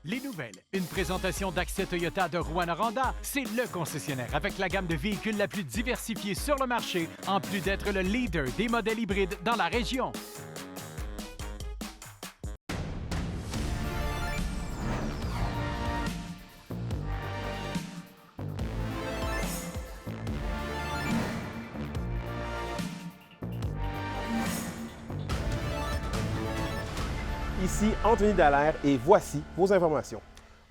Les nouvelles, une présentation d'Accès Toyota de Rouyn-Noranda, c'est le concessionnaire avec la gamme de véhicules la plus diversifiée sur le marché, en plus d'être le leader des modèles hybrides dans la région. Ici Anthony Dallaire et voici vos informations.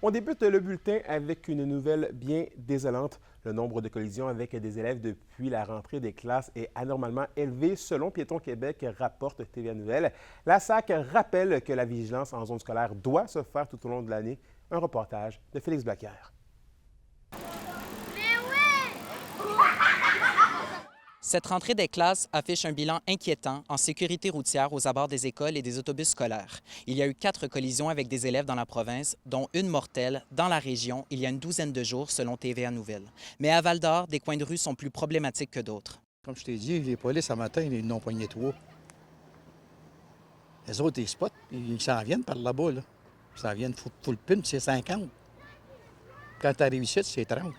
On débute le bulletin avec une nouvelle bien désolante. Le nombre de collisions avec des élèves depuis la rentrée des classes est anormalement élevé, selon Piétons Québec, rapporte TVA Nouvelle. La SAC rappelle que la vigilance en zone scolaire doit se faire tout au long de l'année. Un reportage de Félix Blaquière. Cette rentrée des classes affiche un bilan inquiétant en sécurité routière aux abords des écoles et des autobus scolaires. Il y a eu 4 collisions avec des élèves dans la province, dont une mortelle dans la région il y a une douzaine de jours, selon TVA Nouvelle. Mais à Val-d'Or, des coins de rue sont plus problématiques que d'autres. Comme je t'ai dit, les polices, ce matin, ils n'ont pogné 3. Les autres, ils spotent, ils s'en viennent par là-bas. Là. Ils s'en viennent full pin, c'est 50. Quand tu arrives ici, c'est 30.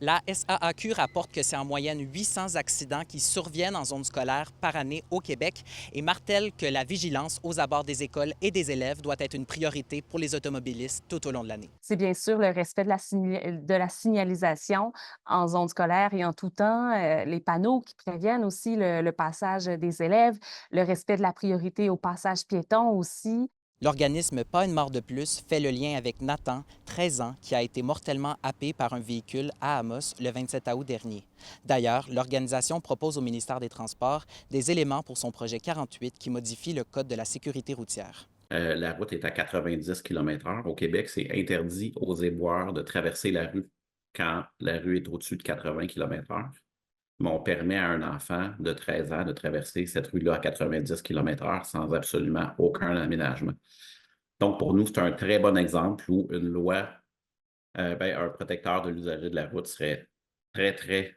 La SAAQ rapporte que c'est en moyenne 800 accidents qui surviennent en zone scolaire par année au Québec et martèle que la vigilance aux abords des écoles et des élèves doit être une priorité pour les automobilistes tout au long de l'année. C'est bien sûr le respect de la signalisation en zone scolaire et en tout temps, les panneaux qui préviennent aussi le passage des élèves, le respect de la priorité au passage piéton aussi. L'organisme Pas une mort de plus fait le lien avec Nathan, 13 ans, qui a été mortellement happé par un véhicule à Amos le 27 août dernier. D'ailleurs, l'organisation propose au ministère des Transports des éléments pour son projet 48 qui modifie le Code de la sécurité routière. La route est à 90 km/h. Au Québec, c'est interdit aux éboueurs de traverser la rue quand la rue est au-dessus de 80 km/h. Mais on permet à un enfant de 13 ans de traverser cette rue-là à 90 km/h sans absolument aucun aménagement. Donc, pour nous, c'est un très bon exemple où une loi, un protecteur de l'usager de la route serait très, très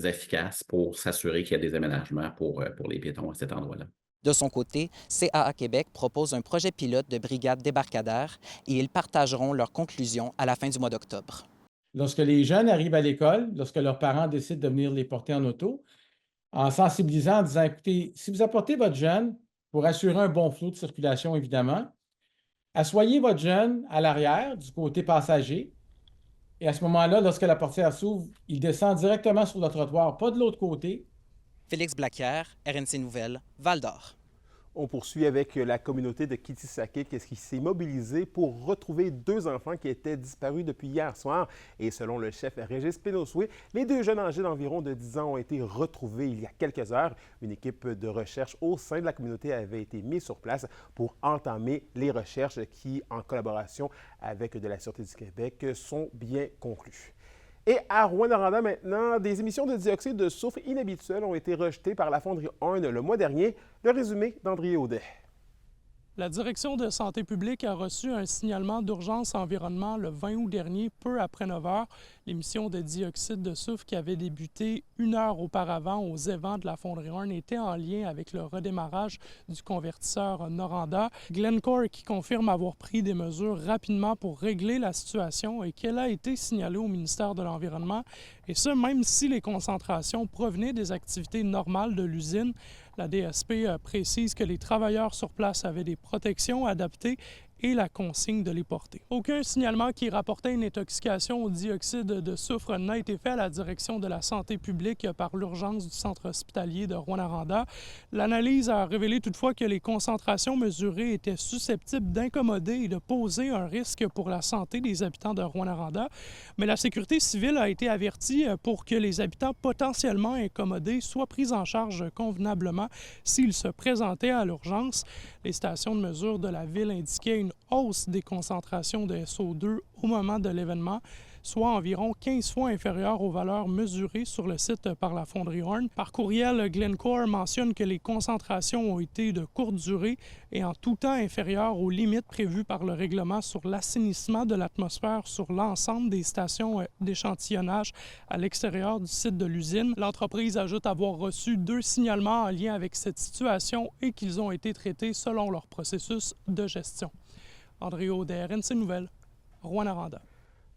efficace pour s'assurer qu'il y a des aménagements pour les piétons à cet endroit-là. De son côté, CAA Québec propose un projet pilote de brigade débarcadère et ils partageront leurs conclusions à la fin du mois d'octobre. Lorsque les jeunes arrivent à l'école, lorsque leurs parents décident de venir les porter en auto, en sensibilisant, en disant, écoutez, si vous apportez votre jeune, pour assurer un bon flot de circulation, évidemment, assoyez votre jeune à l'arrière, du côté passager, et à ce moment-là, lorsque la portière s'ouvre, il descend directement sur le trottoir, pas de l'autre côté. Félix Blaquière, RNC Nouvelles, Val-d'Or. On poursuit avec la communauté de Kitisakik qui s'est mobilisée pour retrouver 2 enfants qui étaient disparus depuis hier soir. Et selon le chef Régis Pénosoué, les 2 jeunes âgés d'environ de 10 ans ont été retrouvés il y a quelques heures. Une équipe de recherche au sein de la communauté avait été mise sur place pour entamer les recherches qui, en collaboration avec de la Sûreté du Québec, sont bien conclues. Et à Rouyn-Noranda maintenant, des émissions de dioxyde de soufre inhabituelles ont été rejetées par la fonderie Horn le mois dernier. Le résumé d'André Audet. La Direction de santé publique a reçu un signalement d'urgence environnement le 20 août dernier, peu après 9 heures. L'émission de dioxyde de soufre qui avait débuté 1 heure auparavant aux évents de la fonderie Horn était en lien avec le redémarrage du convertisseur Noranda. Glencore qui confirme avoir pris des mesures rapidement pour régler la situation et qu'elle a été signalée au ministère de l'Environnement. Et ce, même si les concentrations provenaient des activités normales de l'usine. La DSP précise que les travailleurs sur place avaient des protections adaptées et la consigne de les porter. Aucun signalement qui rapportait une intoxication au dioxyde de soufre n'a été fait à la direction de la santé publique par l'urgence du centre hospitalier de Rouyn-Noranda. L'analyse a révélé toutefois que les concentrations mesurées étaient susceptibles d'incommoder et de poser un risque pour la santé des habitants de Rouyn-Noranda. Mais la sécurité civile a été avertie pour que les habitants potentiellement incommodés soient pris en charge convenablement s'ils se présentaient à l'urgence. Les stations de mesure de la ville indiquaient une hausse des concentrations de SO2 au moment de l'événement, soit environ 15 fois inférieure aux valeurs mesurées sur le site par la fonderie Horn. Par courriel, Glencore mentionne que les concentrations ont été de courte durée et en tout temps inférieures aux limites prévues par le règlement sur l'assainissement de l'atmosphère sur l'ensemble des stations d'échantillonnage à l'extérieur du site de l'usine. L'entreprise ajoute avoir reçu 2 signalements en lien avec cette situation et qu'ils ont été traités selon leur processus de gestion. André Audet, RNC Nouvelles, Rouyn-Noranda.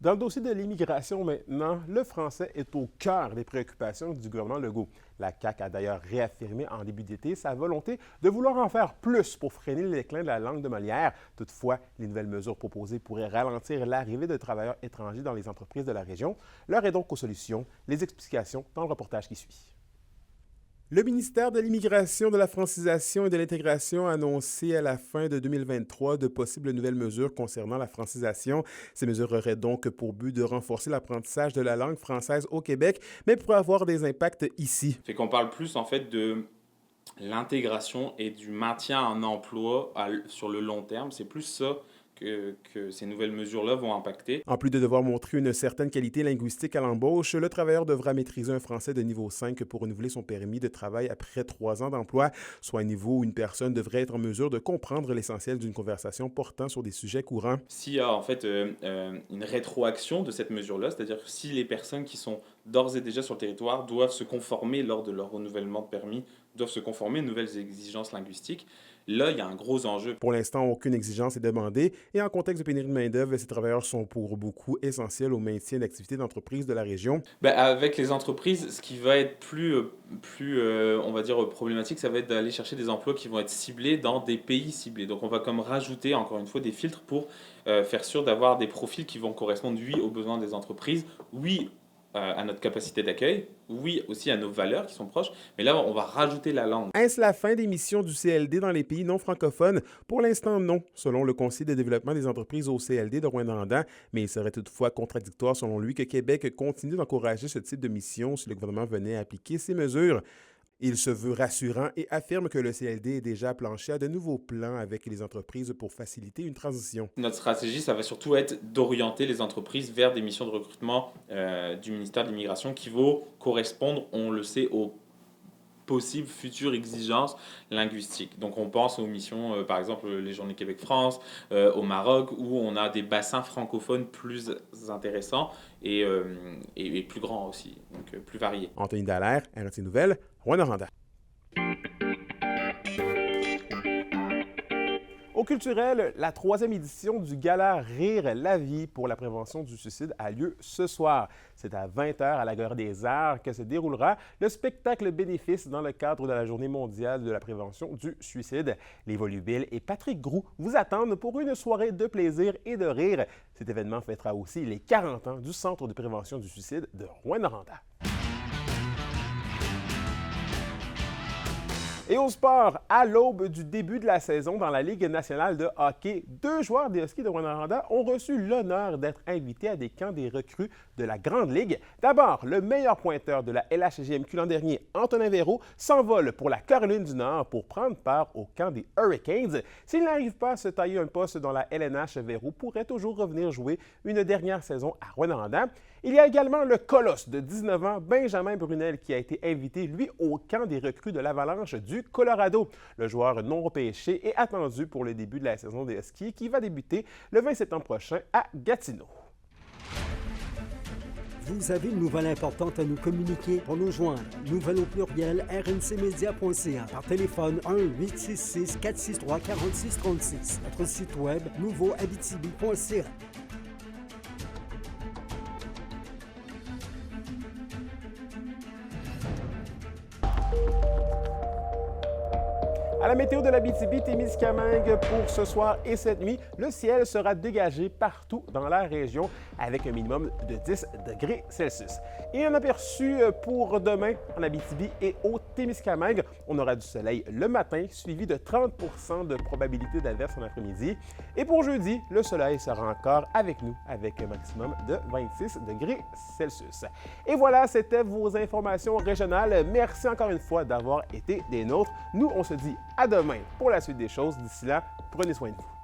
Dans le dossier de l'immigration maintenant, le français est au cœur des préoccupations du gouvernement Legault. La CAQ a d'ailleurs réaffirmé en début d'été sa volonté de vouloir en faire plus pour freiner le déclin de la langue de Molière. Toutefois, les nouvelles mesures proposées pourraient ralentir l'arrivée de travailleurs étrangers dans les entreprises de la région. L'heure est donc aux solutions. Les explications dans le reportage qui suit. Le ministère de l'Immigration, de la francisation et de l'intégration a annoncé à la fin de 2023 de possibles nouvelles mesures concernant la francisation. Ces mesures auraient donc pour but de renforcer l'apprentissage de la langue française au Québec, mais pourraient avoir des impacts ici. Fait qu'on parle plus en fait de l'intégration et du maintien en emploi sur le long terme. C'est plus ça que ces nouvelles mesures-là vont impacter. En plus de devoir montrer une certaine qualité linguistique à l'embauche, le travailleur devra maîtriser un français de niveau 5 pour renouveler son permis de travail après 3 ans d'emploi, soit un niveau où une personne devrait être en mesure de comprendre l'essentiel d'une conversation portant sur des sujets courants. S'il y a en fait une rétroaction de cette mesure-là, c'est-à-dire que si les personnes qui sont d'ores et déjà sur le territoire doivent se conformer lors de leur renouvellement de permis, doivent se conformer aux nouvelles exigences linguistiques, là, il y a un gros enjeu. Pour l'instant, aucune exigence est demandée et en contexte de pénurie de main-d'œuvre, ces travailleurs sont pour beaucoup essentiels au maintien d'activités d'entreprises de la région. Avec les entreprises, ce qui va être plus on va dire, problématique, ça va être d'aller chercher des emplois qui vont être ciblés dans des pays ciblés. Donc, on va comme rajouter, encore une fois, des filtres pour faire sûr d'avoir des profils qui vont correspondre, oui, aux besoins des entreprises, oui, à notre capacité d'accueil, oui, aussi à nos valeurs qui sont proches, mais là, on va rajouter la langue. Est-ce la fin des missions du CLD dans les pays non francophones? Pour l'instant, non, selon le Conseil de développement des entreprises au CLD de Rouyn-Noranda, mais il serait toutefois contradictoire, selon lui, que Québec continue d'encourager ce type de mission si le gouvernement venait à appliquer ces mesures. Il se veut rassurant et affirme que le CLD est déjà planché à de nouveaux plans avec les entreprises pour faciliter une transition. Notre stratégie, ça va surtout être d'orienter les entreprises vers des missions de recrutement du ministère de l'Immigration qui vont correspondre, on le sait, aux possibles futures exigences linguistiques. Donc on pense aux missions, par exemple les Journées Québec-France, au Maroc, où on a des bassins francophones plus intéressants et plus grands aussi, donc plus variés. Anthony Dallaire, RNC Nouvelles, Rouyn-Noranda. Au culturel, la 3e édition du Gala Rire la vie pour la prévention du suicide a lieu ce soir. C'est à 20h à la Galerie des Arts que se déroulera le spectacle bénéfice dans le cadre de la Journée mondiale de la prévention du suicide. Les Volubiles et Patrick Groux vous attendent pour une soirée de plaisir et de rire. Cet événement fêtera aussi les 40 ans du Centre de prévention du suicide de Rouyn-Noranda. Et au sport, à l'aube du début de la saison dans la Ligue nationale de hockey, 2 joueurs des Huskies de Rouyn-Noranda ont reçu l'honneur d'être invités à des camps des recrues de la Grande Ligue. D'abord, le meilleur pointeur de la LHJMQ l'an dernier, Antonin Véraud, s'envole pour la Caroline du Nord pour prendre part au camp des Hurricanes. S'il n'arrive pas à se tailler un poste dans la LNH, Véraud pourrait toujours revenir jouer une dernière saison à Rouyn-Noranda. Il y a également le colosse de 19 ans, Benjamin Brunel, qui a été invité, lui, au camp des recrues de l'Avalanche du Colorado. Le joueur non repêché est attendu pour le début de la saison des Huskies qui va débuter le 20 septembre prochain à Gatineau. Vous avez une nouvelle importante à nous communiquer? Pour nous joindre, nouvelle au pluriel rncmedia.ca, par téléphone 1-866-463-4636. Notre site web nouveauabitibi.ca. À la météo de l'Abitibi-Témiscamingue pour ce soir et cette nuit, le ciel sera dégagé partout dans la région avec un minimum de 10 degrés Celsius. Et un aperçu pour demain en Abitibi et au Témiscamingue. On aura du soleil le matin, suivi de 30 % de probabilité d'averse en après-midi. Et pour jeudi, le soleil sera encore avec nous avec un maximum de 26 degrés Celsius. Et voilà, c'était vos informations régionales. Merci encore une fois d'avoir été des nôtres. Nous, on se dit à demain pour la suite des choses. D'ici là, prenez soin de vous.